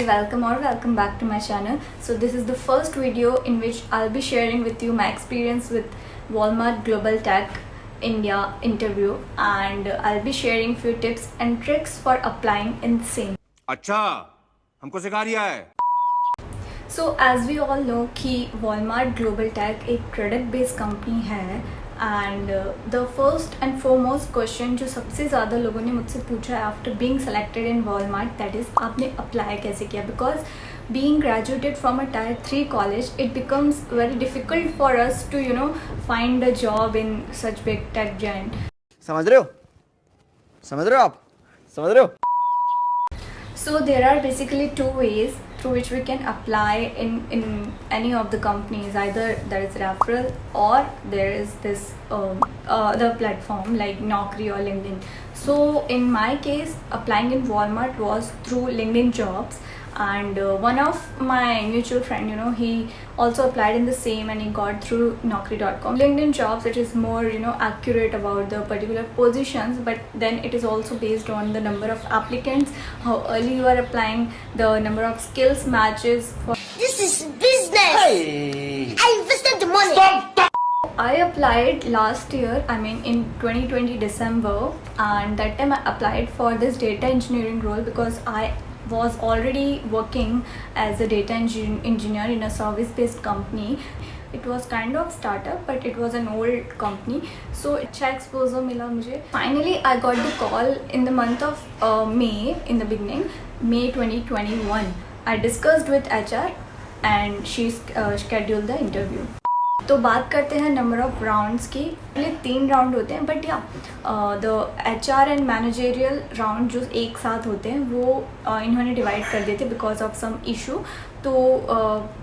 welcome back to my channel. So this is the first video in which I'll be sharing with you my experience with Walmart Global Tech India interview, and I'll be sharing few tips and tricks for applying in same. अच्छा हमको सिखा रिया है. So as we all know कि Walmart Global Tech एक product based company है, and the first and foremost question जो सबसे ज़्यादा लोगों ने मुझसे पूछा है after being selected in Walmart, that is आपने apply कैसे किया, because being graduated from a tier 3 college, it becomes very difficult for us to find a job in such big tech giant. समझ रहे हो आप समझ रहे हो. So there are basically two ways through which we can apply in any of the companies. Either there is referral or there is this the platform like Naukri or LinkedIn. So in my case, applying in Walmart was through LinkedIn Jobs, and one of my mutual friend, he also applied in the same and he got through Naukri.com. LinkedIn Jobs, it is more accurate about the particular positions, but then it is also based on the number of applicants, how early you are applying, the number of skills matches for. This is business. Hey. I invested the money. Stop. I applied last year, in 2020 December, and that time I applied for this data engineering role because I was already working as a data engineer in a service-based company. It was kind of startup, but it was an old company, so अच्छा exposure मिला मुझे. Finally, I got the call in the month of May, in the beginning, May 2021. I discussed with HR and she scheduled the interview. तो बात करते हैं number of rounds की. पहले 3 round होते हैं, but the HR and managerial round जो एक साथ होते हैं वो इन्होंने डिवाइड कर दिए थे बिकॉज ऑफ सम इशू. तो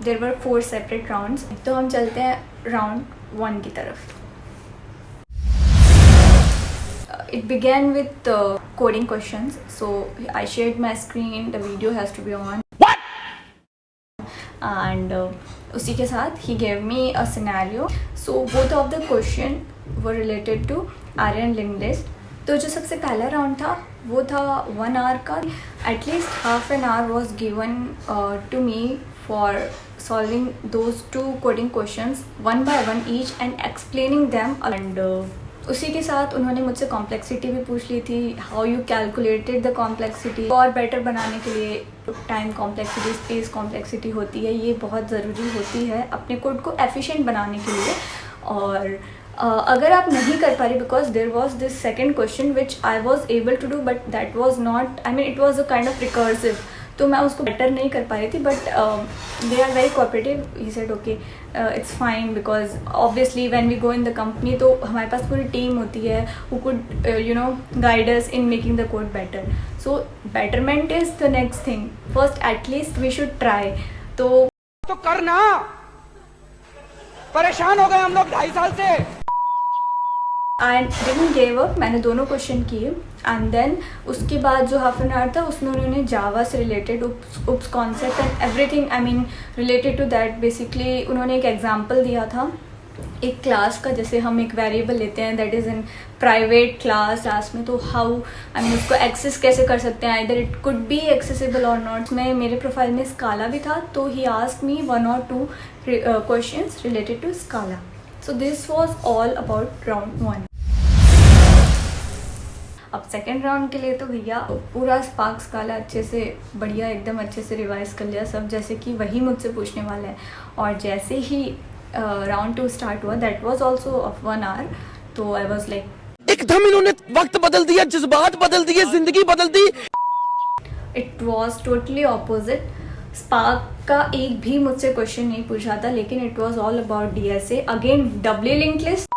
देयर वर 4 सेपरेट राउंड्स. तो हम चलते हैं राउंड 1 की तरफ. It began with coding questions. So I shared my screen, the video has to be on. And उसी के साथ he gave me a scenario. So both of the question were related to Aryan linked list. तो जो सबसे पहला round था वो था 1 hour का. At least half an hour was given to me for solving those 2 coding questions one by one each and explaining them. And उसी के साथ उन्होंने मुझसे कॉम्प्लेक्सिटी भी पूछ ली थी, how you calculated the complexity. और बेटर बनाने के लिए टाइम कॉम्प्लेक्सिटी, स्पेस कॉम्प्लेक्सिटी होती है, ये बहुत ज़रूरी होती है अपने कोड को एफिशिएंट बनाने के लिए. और अगर आप नहीं कर पा रहे, because there was this second question which I was able to do, but that was not, it was a kind of recursive, तो मैं उसको बेटर नहीं कर पा रही थी. But they are very cooperative. He said okay it's fine, because obviously when we go in the company तो हमारे पास पूरी टीम होती है who could guide us in making the code better. So betterment is the next thing. First at least we should try. तो करना परेशान हो गए हम लोग 2.5 साल से. And didn't give up. मैंने दोनों क्वेश्चन किए, एंड देन उसके बाद जो हाफ एन आवर था उसमें उन्होंने जावा से related OOPs concept and everything related to that. Basically उन्होंने एक एग्जांपल दिया था एक क्लास का. जैसे हम एक वेरिएबल लेते हैं that is in private class में, तो हाउ उसको एक्सेस कैसे कर सकते हैं, either it could be accessible और नॉट. में मेरे प्रोफाइल में स्काला भी था, तो he asked me 1 or 2 questions related to Scala. So this was all about round 1. अब सेकेंड राउंड के लिए तो भैया पूरा स्पार्क स्काला अच्छे से बढ़िया एकदम अच्छे से रिवाइज कर लिया सब, जैसे कि वही मुझसे पूछने वाला है. और जैसे ही राउंड 2 स्टार्ट हुआ, that was also of 1 hour. तो आई वाज लाइक एकदम इन्होंने वक्त बदल दिया, जज्बात बदल दिए, जिंदगी बदल दी. It was totally opposite. Spark का एक भी मुझसे क्वेश्चन नहीं पूछा था, लेकिन it was all about DSA. Again W link list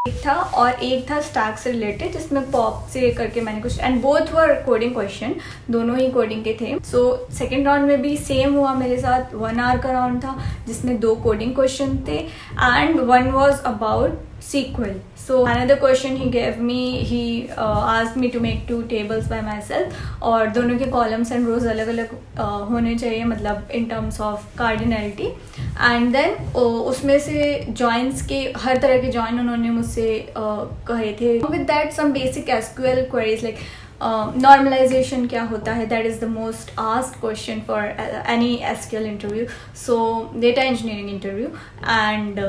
एक था और एक था स्टैक से रिलेटेड, जिसमें पॉप से करके मैंने कुछ, and both were coding question, दोनों ही कोडिंग के थे. सो सेकेंड राउंड में भी सेम हुआ मेरे साथ. 1 hour का राउंड था जिसमें 2 कोडिंग क्वेश्चन थे and 1 was about SQL. So another question he gave me, he asked me to make 2 tables by myself, और दोनों के कॉलम्स एंड रोज अलग अलग होने चाहिए, मतलब in terms of cardinality. And then उसमें से जॉइंस के हर तरह के जॉइन उन्होंने मुझसे कहे थे. With that some basic SQL queries like normalisation क्या होता है, that is the most asked question for any SQL interview, so data engineering interview. And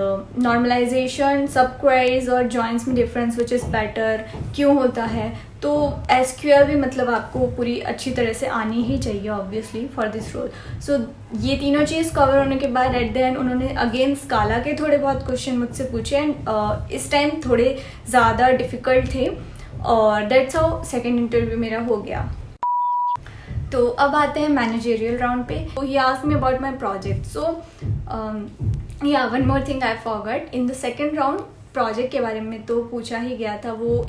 normalisation, सब क्वेरीज और जॉइंट्स में डिफरेंस विच इज़ बेटर, क्यों होता है. तो एसक्यूएल भी मतलब आपको पूरी अच्छी तरह से आनी ही चाहिए ऑब्वियसली फॉर दिस रोल. सो ये तीनों चीज़ कवर होने के बाद एट द एंड उन्होंने अगेन स्काला के थोड़े बहुत क्वेश्चन मुझसे पूछे एंड इस टाइम थोड़े ज़्यादा डिफ़िकल्ट थे और दैट्स हाउ सेकेंड इंटरव्यू मेरा हो गया. तो अब आते हैं मैनेजरियल राउंड पे. तो he asked me about my project. So yeah one more thing I forgot, in the second round project के बारे में तो पूछा ही गया था. वो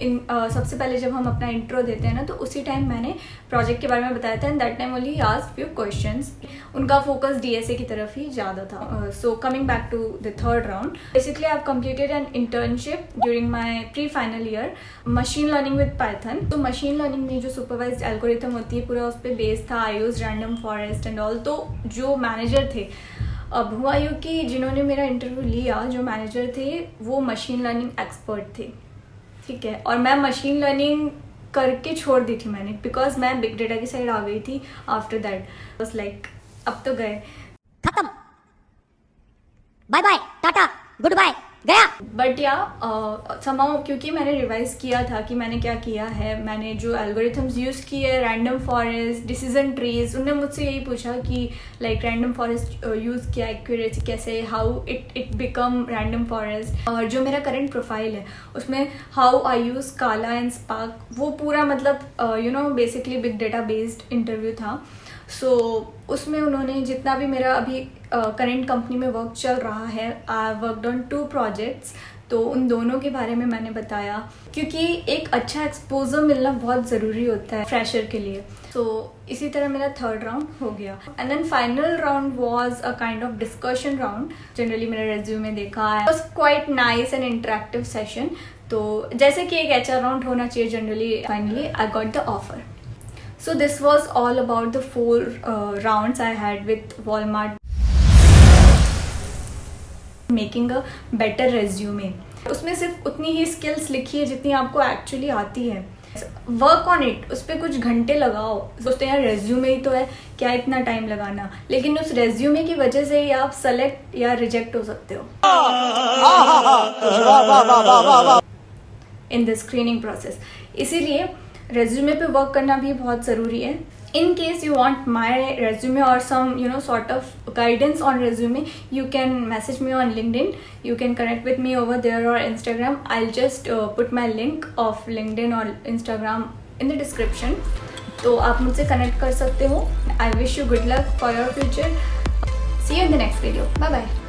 सबसे पहले जब हम अपना इंट्रो देते हैं ना, तो उसी टाइम मैंने प्रोजेक्ट के बारे में बताया था and that time only asked few questions. उनका फोकस डीएसए की तरफ ही ज़्यादा था. So coming back to the third round, basically I have completed an internship during my pre final year, machine learning with Python. तो machine learning में जो supervised algorithm होती है पूरा उस पर बेस्ड था. I used random forest and all. तो जो मैनेजर थे, अब हुआ यूँ कि जिन्होंने मेरा इंटरव्यू लिया, जो मैनेजर थे वो मशीन लर्निंग एक्सपर्ट थे, ठीक है. और मैं मशीन लर्निंग करके छोड़ दी थी मैंने, बिकॉज मैं बिग डेटा की साइड आ गई थी. आफ्टर दैट बस लाइक अब तो गए, खत्म, बाय बाय, टाटा, गुड बाय, गया. बट या समाउ क्योंकि मैंने रिवाइज किया था कि मैंने क्या किया है, मैंने जो एल्गोरिथम्स यूज़ किए, रैंडम फॉरेस्ट, डिसीजन ट्रीज, उनने मुझसे यही पूछा कि लाइक रैंडम फॉरेस्ट यूज़ किया, एक्यूरेसी कैसे, how it become random forest. और जो मेरा करंट प्रोफाइल है उसमें how I use स्काला and spark, वो पूरा मतलब you know basically big data based interview था. सो उसमें उन्होंने जितना भी मेरा अभी करंट कंपनी में वर्क चल रहा है, आई वर्कड ऑन 2 प्रोजेक्ट्स, तो उन दोनों के बारे में मैंने बताया, क्योंकि एक अच्छा एक्सपोजर मिलना बहुत ज़रूरी होता है फ्रेशर के लिए. तो इसी तरह मेरा थर्ड राउंड हो गया. And then final round was a kind of discussion round. Generally मेरा रेज्यूमे देखा है, was quite nice and interactive session. तो जैसे कि एक एचआर राउंड होना चाहिए generally. Finally I got the offer. So this was all about the 4 rounds I had with Walmart. Making a better resume. उसमें सिर्फ उतनी ही स्किल्स लिखी है जितनी आपको एक्चुअली आती है. वर्क ऑन इट, उस पर कुछ घंटे लगाओ. सोचते हैं यार रेज्यूमे ही तो है, क्या इतना टाइम लगाना, लेकिन उस रेज्यूमे की वजह से ही आप सेलेक्ट या रिजेक्ट हो सकते हो इन द स्क्रीनिंग प्रोसेस. इसीलिए रेज्यूमे पे वर्क करना भी बहुत ज़रूरी है. In case you want my resume or some sort of guidance on resume, you can message me on LinkedIn. You can connect with me over there or Instagram. I'll just put my link of LinkedIn or Instagram in the description. तो आप मुझसे connect कर सकते हो. I wish you good luck for your future. See you in the next video. Bye bye.